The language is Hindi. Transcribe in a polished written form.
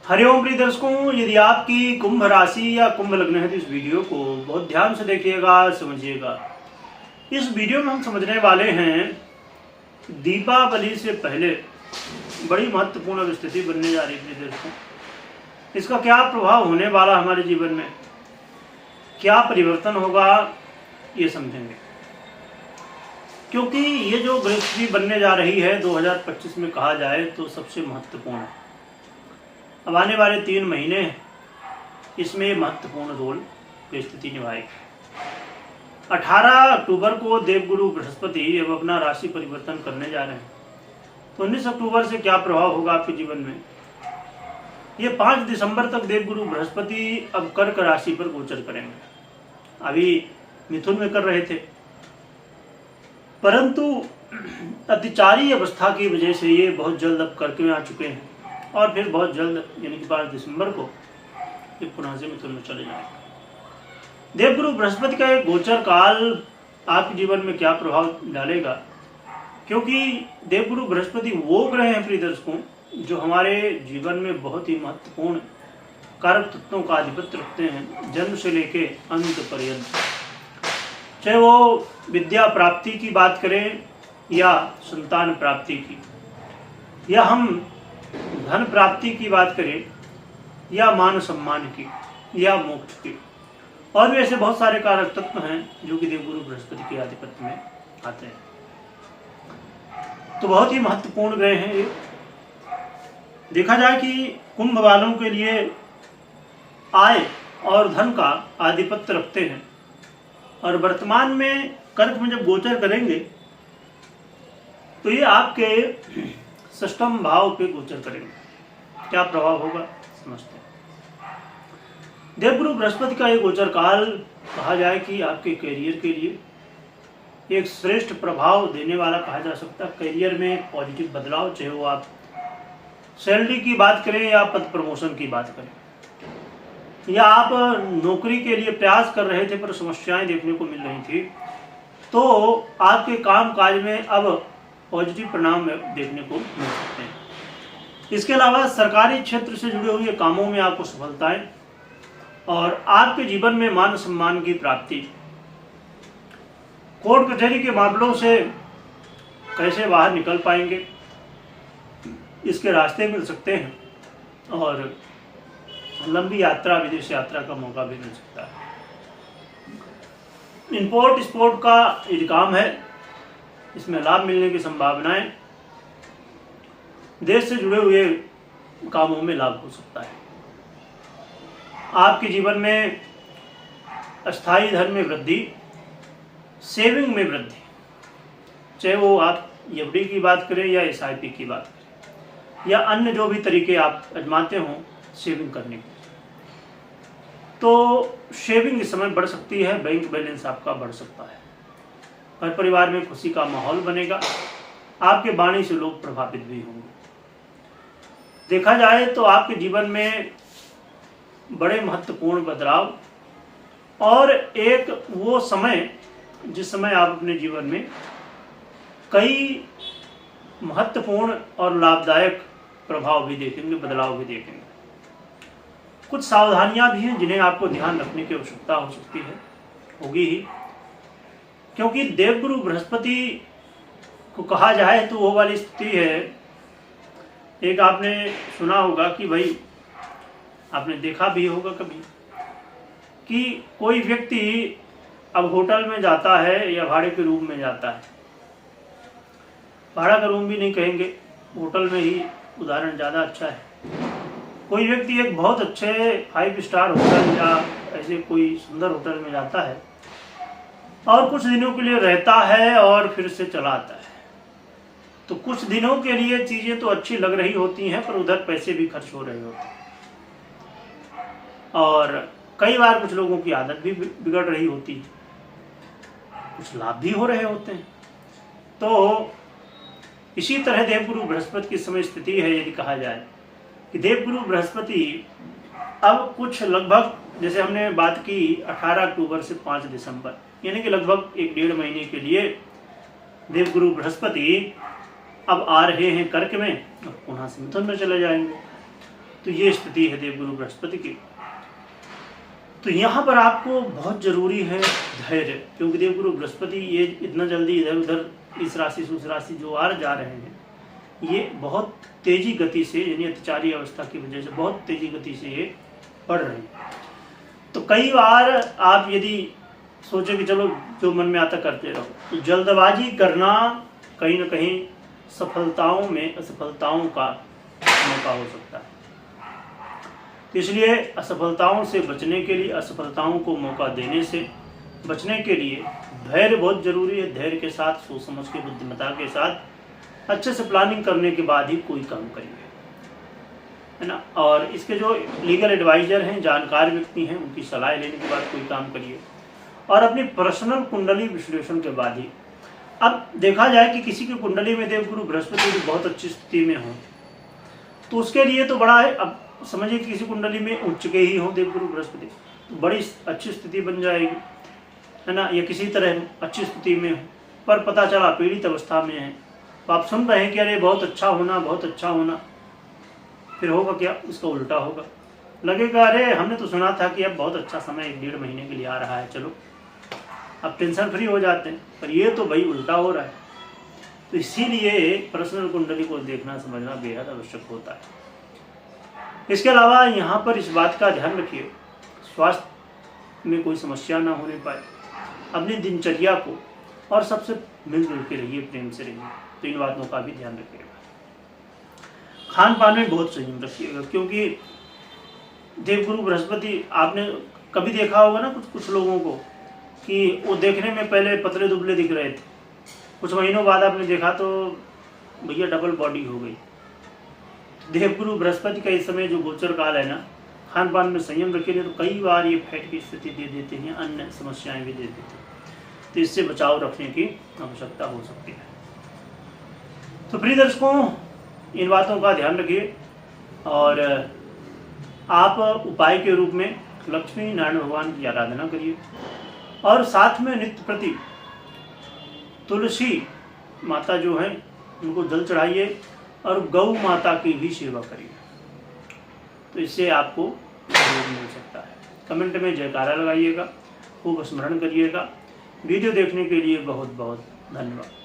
हरिओम प्रिय दर्शकों, यदि आपकी कुंभ राशि या कुंभ लग्न है तो इस वीडियो को बहुत ध्यान से देखिएगा, समझिएगा। इस वीडियो में हम समझने वाले हैं दीपावली से पहले बड़ी महत्वपूर्ण स्थिति बनने जा रही है प्रिय दर्शकों। इसका क्या प्रभाव होने वाला हमारे जीवन में, क्या परिवर्तन होगा, ये समझेंगे। क्योंकि ये जो ग्रह स्थिति बनने जा रही है 2025 में कहा जाए तो सबसे महत्वपूर्ण है। अब आने वाले 3 महीने इसमें महत्वपूर्ण रोल की स्थिति निभाएगी। 18 अक्टूबर को देवगुरु बृहस्पति अब अपना राशि परिवर्तन करने जा रहे हैं, तो 19 अक्टूबर से क्या प्रभाव होगा आपके जीवन में। ये 5 दिसंबर तक देवगुरु बृहस्पति अब कर्क राशि पर गोचर करेंगे। अभी मिथुन में कर रहे थे, परंतु अतिचारी अवस्था की वजह से ये बहुत जल्द अब कर्क में आ चुके हैं और फिर बहुत जल्द यानी कि 5 दिसंबर को ये पुनः से मिथुन में चले जाएंगे। देवगुरु बृहस्पति का एक गोचर काल आपके जीवन में क्या प्रभाव डालेगा, क्योंकि देवगुरु बृहस्पति वो ग्रह हैं प्रिय दर्शकों जो हमारे जीवन में बहुत ही महत्वपूर्ण कारक तत्वों का आधिपत्य रखते हैं, जन्म से लेके अंत पर्यंत। चाहे वो विद्या प्राप्ति की बात करें या संतान प्राप्ति की, या हम धन प्राप्ति की बात करें, या मान सम्मान की, या मोक्ष की, और भी ऐसे बहुत सारे कारक तत्व हैं जो कि देवगुरु बृहस्पति के आधिपत्य में आते हैं। तो बहुत ही महत्वपूर्ण ग्रह हैं ये। देखा जाए कि कुंभ वालों के लिए आय और धन का आधिपत्य रखते हैं, और वर्तमान में कर्क में जब गोचर करेंगे तो ये आपके 6म भाव पे गोचर करेंगे। क्या प्रभाव होगा समझते हैं। देवगुरु बृहस्पति का ये गोचर काल कहा जाए कि आपके करियर के लिए एक श्रेष्ठ प्रभाव देने वाला कहा जा सकता है। करियर में पॉजिटिव बदलाव, चाहे वो आप सैलरी की बात करें या पद प्रमोशन की बात करें, या आप नौकरी के लिए प्रयास कर रहे थे पर समस्याएं देखने को मिल रही थी, तो आपके काम काज में अब पॉजिटिव परिणाम देखने को मिल सकते हैं। इसके अलावा सरकारी क्षेत्र से जुड़े हुए कामों में आपको सफलताएं और आपके जीवन में मान सम्मान की प्राप्ति, कोर्ट कचहरी के मामलों से कैसे बाहर निकल पाएंगे इसके रास्ते मिल सकते हैं, और लंबी यात्रा, विदेश यात्रा का मौका भी मिल सकता है। इंपोर्ट एक्सपोर्ट का यदि काम है, इसमें लाभ मिलने की संभावनाएं, देश से जुड़े हुए कामों में लाभ हो सकता है। आपके जीवन में अस्थायी धन में वृद्धि, सेविंग में वृद्धि, चाहे वो आप एफडी की बात करें या एसआईपी की बात करें, या अन्य जो भी तरीके आप आजमाते हों सेविंग करने की, तो सेविंग इस समय बढ़ सकती है। बैंक बैलेंस आपका बढ़ सकता है, और परिवार में खुशी का माहौल बनेगा। आपके वाणी से लोग प्रभावित भी होंगे। देखा जाए तो आपके जीवन में बड़े महत्वपूर्ण बदलाव, और एक वो समय जिस समय आप अपने जीवन में कई महत्वपूर्ण और लाभदायक प्रभाव भी देखेंगे, बदलाव भी देखेंगे। कुछ सावधानियां भी हैं जिन्हें आपको ध्यान रखने की आवश्यकता हो सकती है, होगी ही, क्योंकि देवगुरु बृहस्पति को कहा जाए तो वो वाली स्थिति है। एक आपने सुना होगा कि भाई, आपने देखा भी होगा कभी कि कोई व्यक्ति अब होटल में जाता है या भाड़े के रूम में जाता है, भाड़ा का रूम भी नहीं कहेंगे, होटल में ही उदाहरण ज़्यादा अच्छा है। कोई व्यक्ति एक बहुत अच्छे 5 स्टार होटल या ऐसे कोई सुंदर होटल में जाता है और कुछ दिनों के लिए रहता है और फिर से चला आता है, तो कुछ दिनों के लिए चीज़ें तो अच्छी लग रही होती हैं, पर उधर पैसे भी खर्च हो रहे होते हैं, और कई बार कुछ लोगों की आदत भी बिगड़ रही होती है, कुछ लाभ भी हो रहे होते हैं। तो इसी तरह देवगुरु बृहस्पति की समय स्थिति है। यदि कहा जाए कि देवगुरु बृहस्पति अब कुछ लगभग, जैसे हमने बात की 18 अक्टूबर से 5 दिसंबर, यानी कि लगभग 1-1.5 महीने के लिए देवगुरु बृहस्पति अब आ रहे हैं कर्क में, और पुनः से मिथुन में चले जाएंगे। तो ये स्थिति है देवगुरु बृहस्पति की। तो यहाँ पर आपको बहुत जरूरी है धैर्य, क्योंकि देवगुरु बृहस्पति ये इतना जल्दी इधर उधर इस राशि से उस राशि जो आ जा रहे हैं, ये बहुत तेजी गति से, यानी अतिचारी अवस्था की वजह से बहुत तेजी गति से ये बढ़ रहे हैं। तो कई बार आप यदि सोचे कि चलो जो मन में आता करते रहो, तो जल्दबाजी करना कहीं ना कहीं सफलताओं में असफलताओं का मौका हो सकता है। तो इसलिए असफलताओं से बचने के लिए, असफलताओं को मौका देने से बचने के लिए धैर्य बहुत जरूरी है। धैर्य के साथ, सोच समझ के, बुद्धिमत्ता के साथ अच्छे से प्लानिंग करने के बाद ही कोई काम करिए, है ना। और इसके जो लीगल एडवाइजर हैं, जानकार व्यक्ति हैं, उनकी सलाह लेने के बाद कोई काम करिए, और अपनी पर्सनल कुंडली विश्लेषण के बाद ही। अब देखा जाए कि किसी की कुंडली में देवगुरु बृहस्पति भी बहुत अच्छी स्थिति में हो, तो उसके लिए तो बड़ा है। अब समझिए कि किसी कुंडली में उच्च के ही हो देवगुरु बृहस्पति, तो बड़ी अच्छी स्थिति बन जाएगी, है ना। या किसी तरह अच्छी स्थिति में हो, पर पता चला पीड़ित अवस्था में है, तो आप सुन रहे हैं कि अरे बहुत अच्छा होना, बहुत अच्छा होना, फिर होगा क्या? उसका उल्टा होगा। लगेगा अरे हमने तो सुना था कि अब बहुत अच्छा समय 1-1.5 महीने के लिए आ रहा है, चलो अब टेंशन फ्री हो जाते हैं, पर ये तो भाई उल्टा हो रहा है। तो इसीलिए पर्सनल कुंडली को देखना समझना बेहद आवश्यक होता है। इसके अलावा यहाँ पर इस बात का ध्यान रखिए, स्वास्थ्य में कोई समस्या ना होने पाए। अपनी दिनचर्या को और सबसे मिलजुल के रहिए, प्रेम से रहिए, तो इन बातों का भी ध्यान रखिएगा। खान पान में बहुत संयम रखिएगा, क्योंकि देवगुरु बृहस्पति, आपने कभी देखा होगा ना कुछ लोगों को कि वो देखने में पहले पतले दुबले दिख रहे थे, कुछ महीनों बाद आपने देखा तो भैया डबल बॉडी हो गई। देवगुरु बृहस्पति का इस समय जो गोचर काल है ना, खान पान में संयम रखिए, तो कई बार ये फैट की स्थिति दे देते हैं, अन्य समस्याएं भी दे देते हैं, तो इससे बचाव रखने की आवश्यकता हो सकती है। तो प्रिय दर्शकों, इन बातों का ध्यान रखिए, और आप उपाय के रूप में लक्ष्मी नारायण भगवान की आराधना करिए, और साथ में नित्य प्रति तुलसी माता जो है उनको जल चढ़ाइए, और गौ माता की भी सेवा करिए, तो इससे आपको सहयोग मिल सकता है। कमेंट में जयकारा लगाइएगा, खूब स्मरण करिएगा। वीडियो देखने के लिए बहुत बहुत धन्यवाद।